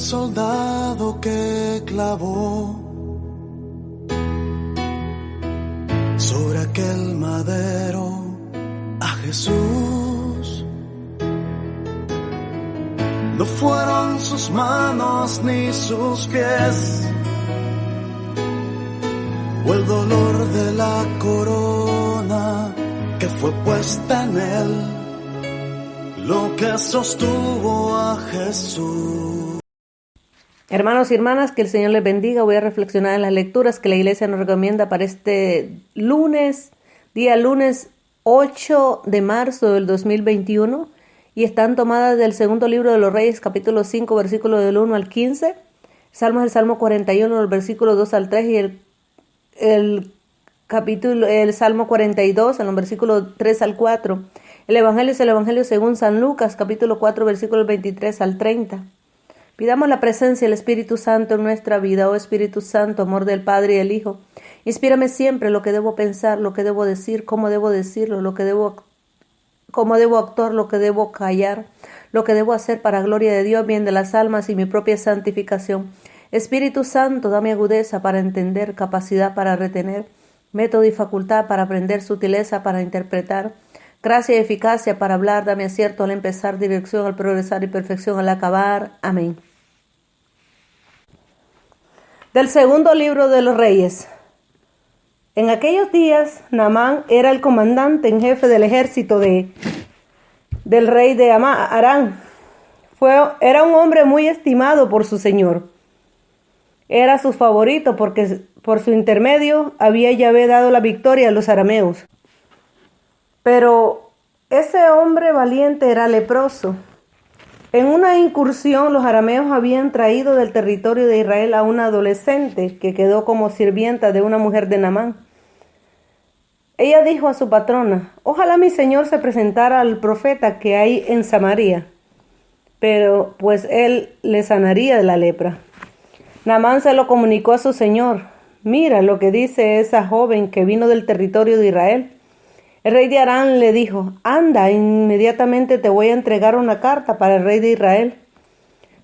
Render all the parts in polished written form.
soldado que clavó sobre aquel madero a Jesús. No fueron sus manos ni sus pies, o el dolor de la corona que fue puesta en él, lo que sostuvo a Jesús. Hermanos y hermanas, que el Señor les bendiga. Voy a reflexionar en las lecturas que la Iglesia nos recomienda para este lunes, día lunes 8 de marzo del 2021, y están tomadas del segundo libro de los Reyes, capítulo 5, versículo del 1 al 15, Salmos del Salmo 41, del versículo 2 al 3, y el Salmo 42, en los versículos 3 al 4. El Evangelio es el Evangelio según San Lucas, capítulo 4, versículos 23 al 30. Pidamos la presencia del Espíritu Santo en nuestra vida. Oh Espíritu Santo, amor del Padre y del Hijo, inspírame siempre lo que debo pensar, lo que debo decir, cómo debo decirlo, cómo debo actuar, lo que debo callar, lo que debo hacer para gloria de Dios, bien de las almas y mi propia santificación. Espíritu Santo, dame agudeza para entender, capacidad para retener, método y facultad para aprender, sutileza para interpretar, gracia y eficacia para hablar, dame acierto al empezar, dirección al progresar y perfección al acabar. Amén. Del segundo libro de los Reyes. En aquellos días, Naamán era el comandante en jefe del ejército del rey de Aram. Era un hombre muy estimado por su señor. Era su favorito porque por su intermedio había Yahvé dado la victoria a los arameos. Pero ese hombre valiente era leproso. En una incursión, los arameos habían traído del territorio de Israel a una adolescente que quedó como sirvienta de una mujer de Naamán. Ella dijo a su patrona: ojalá mi señor se presentara al profeta que hay en Samaria, pero pues él le sanaría de la lepra. Naamán se lo comunicó a su señor: mira lo que dice esa joven que vino del territorio de Israel. El rey de Aram le dijo: anda, inmediatamente te voy a entregar una carta para el rey de Israel.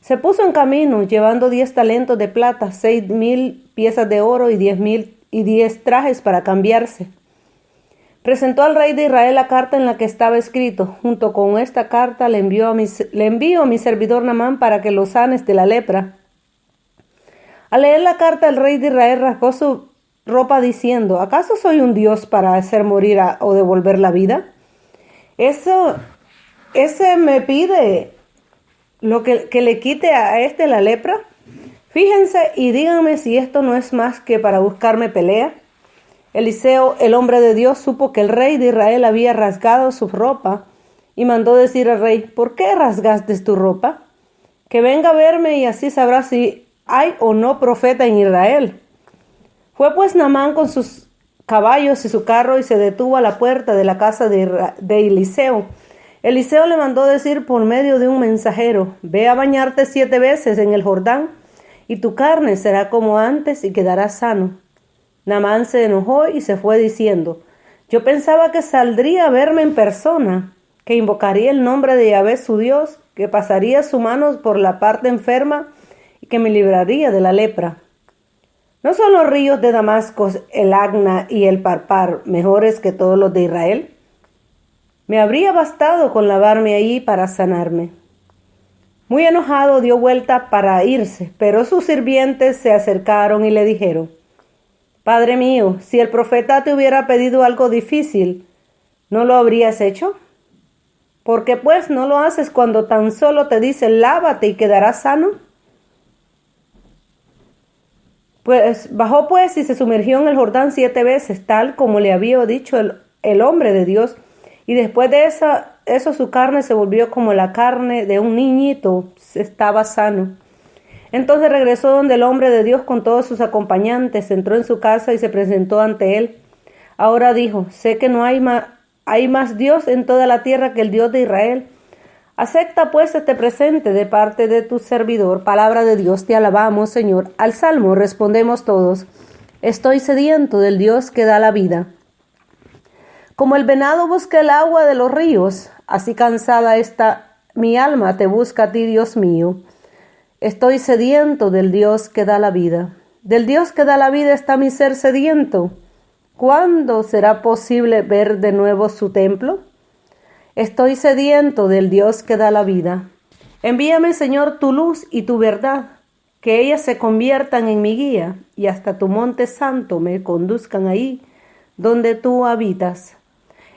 Se puso en camino, llevando 10 talentos de plata, 6,000 piezas de oro y 10 trajes para cambiarse. Presentó al rey de Israel la carta en la que estaba escrito: junto con esta carta le envío a mi servidor Naamán para que lo sanes de la lepra. Al leer la carta, el rey de Israel rasgó su ropa diciendo: ¿acaso soy un dios para hacer morir o devolver la vida? Ese me pide lo que le quite a este la lepra. Fíjense y díganme si esto no es más que para buscarme pelea. Eliseo, el hombre de Dios, supo que el rey de Israel había rasgado su ropa y mandó decir al rey: ¿por qué rasgaste tu ropa? Que venga a verme y así sabrá si hay o no profeta en Israel. Fue pues Naamán con sus caballos y su carro y se detuvo a la puerta de la casa de Eliseo. Eliseo le mandó decir por medio de un mensajero: ve a bañarte 7 veces en el Jordán y tu carne será como antes y quedarás sano. Naamán se enojó y se fue diciendo: yo pensaba que saldría a verme en persona, que invocaría el nombre de Yahvé su Dios, que pasaría su mano por la parte enferma y que me libraría de la lepra. ¿No son los ríos de Damasco, el Agna y el Parpar mejores que todos los de Israel? Me habría bastado con lavarme allí para sanarme. Muy enojado dio vuelta para irse, pero sus sirvientes se acercaron y le dijeron: Padre mío, si el profeta te hubiera pedido algo difícil, ¿no lo habrías hecho? ¿Por qué pues no lo haces cuando tan solo te dice: lávate y quedarás sano? Pues bajó pues y se sumergió en el Jordán 7 veces, tal como le había dicho el hombre de Dios, y después de eso su carne se volvió como la carne de un niñito, estaba sano. Entonces regresó donde el hombre de Dios con todos sus acompañantes, entró en su casa y se presentó ante él. Ahora dijo: sé que no hay más Dios en toda la tierra que el Dios de Israel. Acepta pues este presente de parte de tu servidor. Palabra de Dios, te alabamos, Señor. Al salmo respondemos todos: estoy sediento del Dios que da la vida. Como el venado busca el agua de los ríos, así cansada está mi alma, te busca a ti, Dios mío. Estoy sediento del Dios que da la vida. Del Dios que da la vida está mi ser sediento. ¿Cuándo será posible ver de nuevo su templo? Estoy sediento del Dios que da la vida. Envíame, Señor, tu luz y tu verdad, que ellas se conviertan en mi guía y hasta tu monte santo me conduzcan ahí donde tú habitas.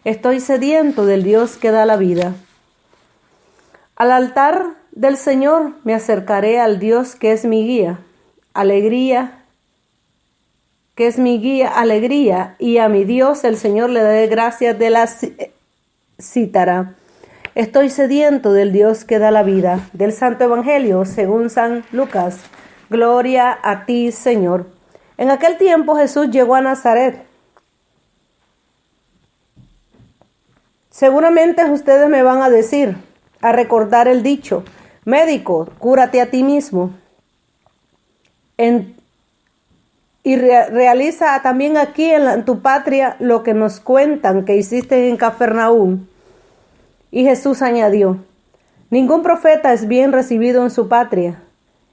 Estoy sediento del Dios que da la vida. Al altar del Señor me acercaré al Dios que es mi guía, alegría, y a mi Dios el Señor le daré gracias de la cítara. Estoy sediento del Dios que da la vida. Del Santo Evangelio según San Lucas. Gloria a ti, Señor. En aquel tiempo Jesús llegó a Nazaret. Seguramente ustedes me van a decir, a recordar el dicho, médico, cúrate a ti mismo. Realiza también aquí en tu patria lo que nos cuentan que hiciste en Cafarnaúm. Y Jesús añadió, ningún profeta es bien recibido en su patria.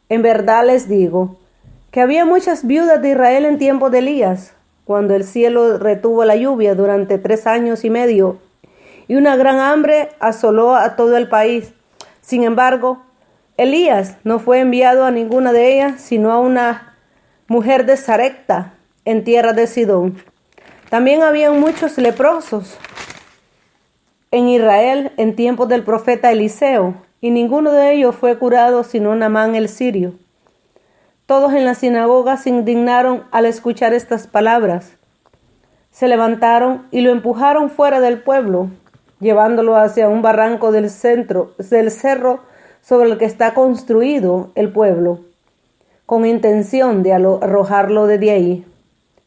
En verdad les digo que había muchas viudas de Israel en tiempo de Elías, cuando el cielo retuvo la lluvia durante 3 años y medio, y una gran hambre asoló a todo el país. Sin embargo, Elías no fue enviado a ninguna de ellas, sino a una mujer de Sarepta, en tierra de Sidón. También habían muchos leprosos en Israel en tiempos del profeta Eliseo, y ninguno de ellos fue curado sino Naamán el sirio. Todos en la sinagoga se indignaron al escuchar estas palabras. Se levantaron y lo empujaron fuera del pueblo, llevándolo hacia un barranco del cerro sobre el que está construido el pueblo, con intención de arrojarlo desde ahí.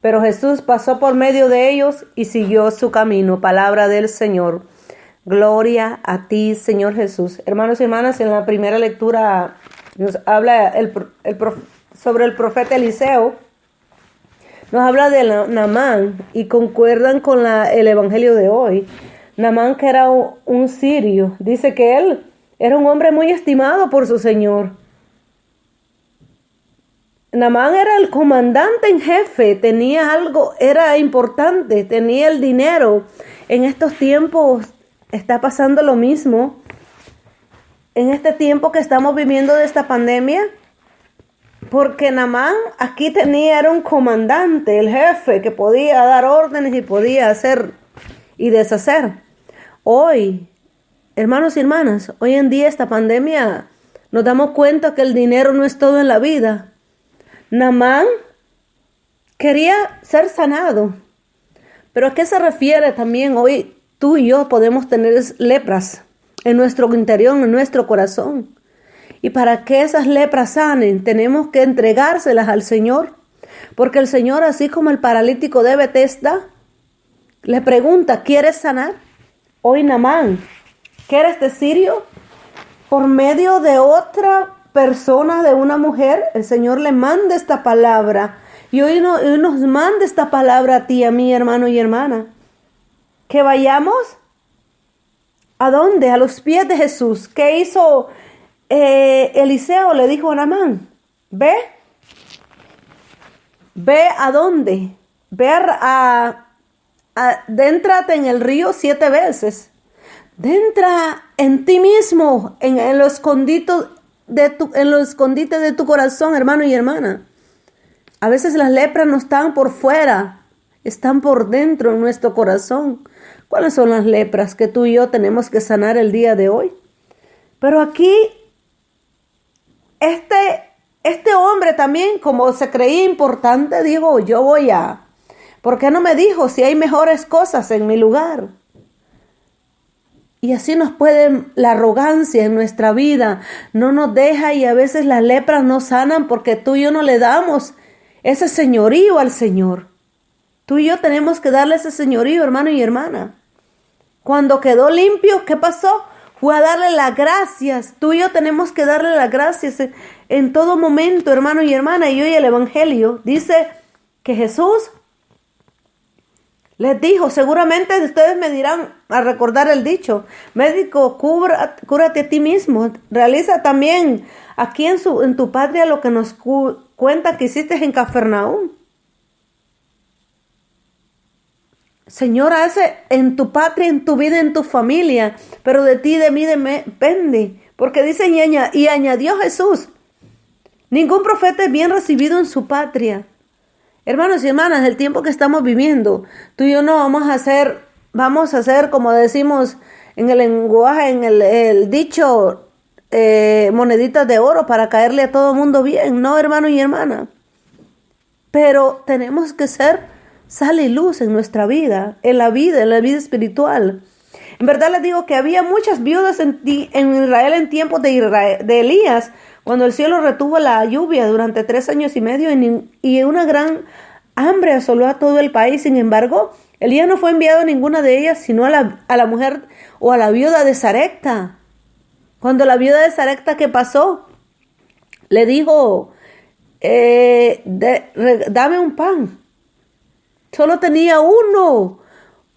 Pero Jesús pasó por medio de ellos y siguió su camino. Palabra del Señor. Gloria a ti, Señor Jesús. Hermanos y hermanas, en la primera lectura nos habla sobre el profeta Eliseo. Nos habla de Naamán y concuerdan con el evangelio de hoy. Naamán, que era un sirio, dice que él era un hombre muy estimado por su señor. Naamán era el comandante en jefe, tenía algo, era importante, tenía el dinero. En estos tiempos está pasando lo mismo. En este tiempo que estamos viviendo de esta pandemia, porque Naamán aquí era un comandante, el jefe, que podía dar órdenes y podía hacer y deshacer. Hoy, hermanos y hermanas, hoy en día esta pandemia nos damos cuenta que el dinero no es todo en la vida. Naamán quería ser sanado. ¿Pero a qué se refiere también? Hoy tú y yo podemos tener lepras en nuestro interior, en nuestro corazón. Y para que esas lepras sanen, tenemos que entregárselas al Señor. Porque el Señor, así como el paralítico de Betesda, le pregunta, ¿quieres sanar? Hoy Naamán, que era este sirio, por medio de otra persona, de una mujer, el Señor le manda esta palabra. Y hoy nos manda esta palabra a ti, a mí, hermano y hermana. Que vayamos, ¿a dónde? A los pies de Jesús. ¿Qué hizo Eliseo? Le dijo a Naamán, ve a dónde, déntrate en el río 7 veces, dentra en ti mismo, en lo escondido de tu corazón, hermano y hermana. A veces las lepras no están por fuera, están por dentro en nuestro corazón. ¿Cuáles son las lepras que tú y yo tenemos que sanar el día de hoy? Pero aquí, este hombre también, como se creía importante, dijo, ¿por qué no me dijo si hay mejores cosas en mi lugar? Y así nos puede la arrogancia en nuestra vida, no nos deja, y a veces las lepras no sanan porque tú y yo no le damos ese señorío al Señor. Tú y yo tenemos que darle ese señorío, hermano y hermana. Cuando quedó limpio, ¿qué pasó? Fue a darle las gracias. Tú y yo tenemos que darle las gracias en todo momento, hermano y hermana. Y hoy el Evangelio dice que Jesús Les dijo, seguramente ustedes me dirán a recordar el dicho, médico, cúrate a ti mismo. Realiza también aquí en tu patria lo que nos cuenta que hiciste en Cafarnaúm. Señor, hace en tu patria, en tu vida, en tu familia, pero de ti, de mí, depende. Porque dice y añadió Jesús, ningún profeta es bien recibido en su patria. Hermanos y hermanas, el tiempo que estamos viviendo, tú y yo no vamos a hacer como decimos en el lenguaje, en el dicho, moneditas de oro para caerle a todo mundo bien. No, hermano y hermana. Pero tenemos que ser sal y luz en nuestra vida, en la vida espiritual. En verdad les digo que había muchas viudas en Israel en tiempos de Elías, cuando el cielo retuvo la lluvia durante 3 años y medio y una gran hambre asoló a todo el país. Sin embargo, Elías no fue enviado a ninguna de ellas, sino a la mujer o a la viuda de Sarepta. Cuando la viuda de Sarepta, ¿qué pasó? Le dijo, dame un pan. Solo tenía uno.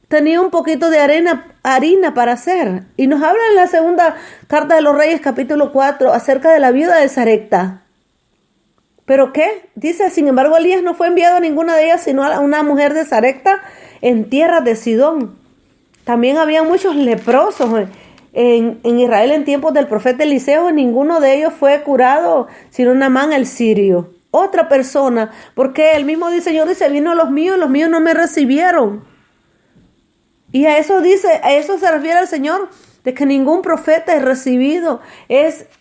Tenía un poquito de harina para hacer. Y nos habla en la segunda carta de los Reyes, capítulo 4, acerca de la viuda de Sarepta. ¿Pero qué? Dice, sin embargo, Elías no fue enviado a ninguna de ellas, sino a una mujer de Sarepta en tierra de Sidón. También había muchos leprosos en Israel en tiempos del profeta Eliseo. Ninguno de ellos fue curado, sino Naamán el sirio. Otra persona, porque el mismo Señor dice, vino los míos no me recibieron. Y a eso se refiere el Señor, de que ningún profeta es recibido.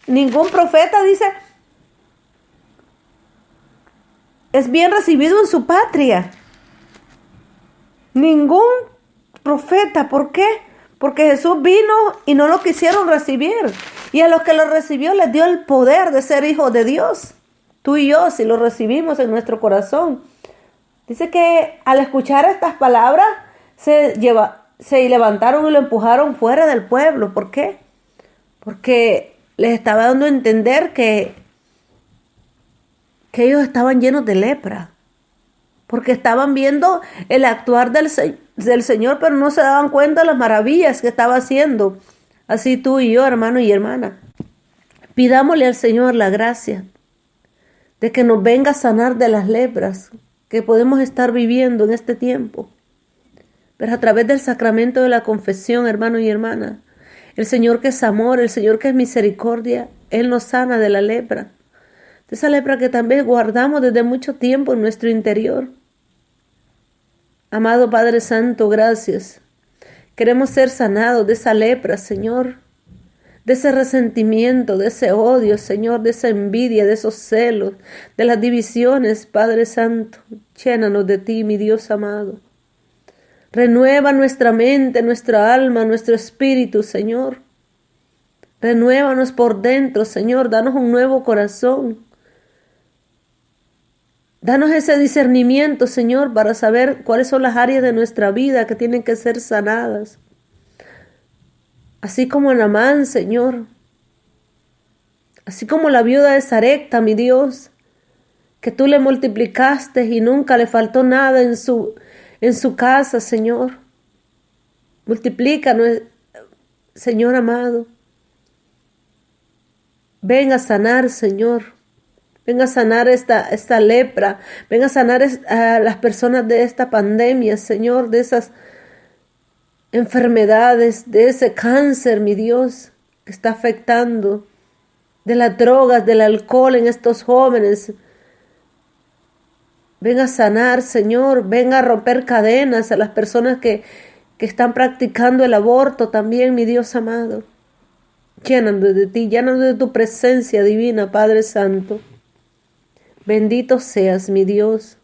Ningún profeta, dice, es bien recibido en su patria. Ningún profeta, ¿por qué? Porque Jesús vino y no lo quisieron recibir. Y a los que lo recibió les dio el poder de ser hijos de Dios. Tú y yo, si lo recibimos en nuestro corazón. Dice que al escuchar estas palabras, se levantaron y lo empujaron fuera del pueblo. ¿Por qué? Porque les estaba dando a entender que ellos estaban llenos de lepra. Porque estaban viendo el actuar del Señor, pero no se daban cuenta de las maravillas que estaba haciendo. Así tú y yo, hermano y hermana. Pidámosle al Señor la gracia de que nos venga a sanar de las lepras que podemos estar viviendo en este tiempo. Pero a través del sacramento de la confesión, hermano y hermana, el Señor que es amor, el Señor que es misericordia, Él nos sana de la lepra. De esa lepra que también guardamos desde mucho tiempo en nuestro interior. Amado Padre Santo, gracias. Queremos ser sanados de esa lepra, Señor. De ese resentimiento, de ese odio, Señor, de esa envidia, de esos celos, de las divisiones, Padre Santo. Llénanos de ti, mi Dios amado. Renueva nuestra mente, nuestra alma, nuestro espíritu, Señor. Renuévanos por dentro, Señor. Danos un nuevo corazón. Danos ese discernimiento, Señor, para saber cuáles son las áreas de nuestra vida que tienen que ser sanadas. Así como Naamán, Señor. Así como la viuda de Sarepta, mi Dios, que tú le multiplicaste y nunca le faltó nada en su casa, Señor. Multiplícanos, Señor amado. Venga a sanar, Señor. Venga a sanar esta lepra. Venga a sanar a las personas de esta pandemia, Señor, de esas enfermedades, de ese cáncer, mi Dios, que está afectando, de las drogas, del alcohol en estos jóvenes. Venga a sanar, Señor. Venga a romper cadenas a las personas que están practicando el aborto también, mi Dios amado. Llénanos de ti, llénanos de tu presencia divina, Padre Santo. Bendito seas, mi Dios.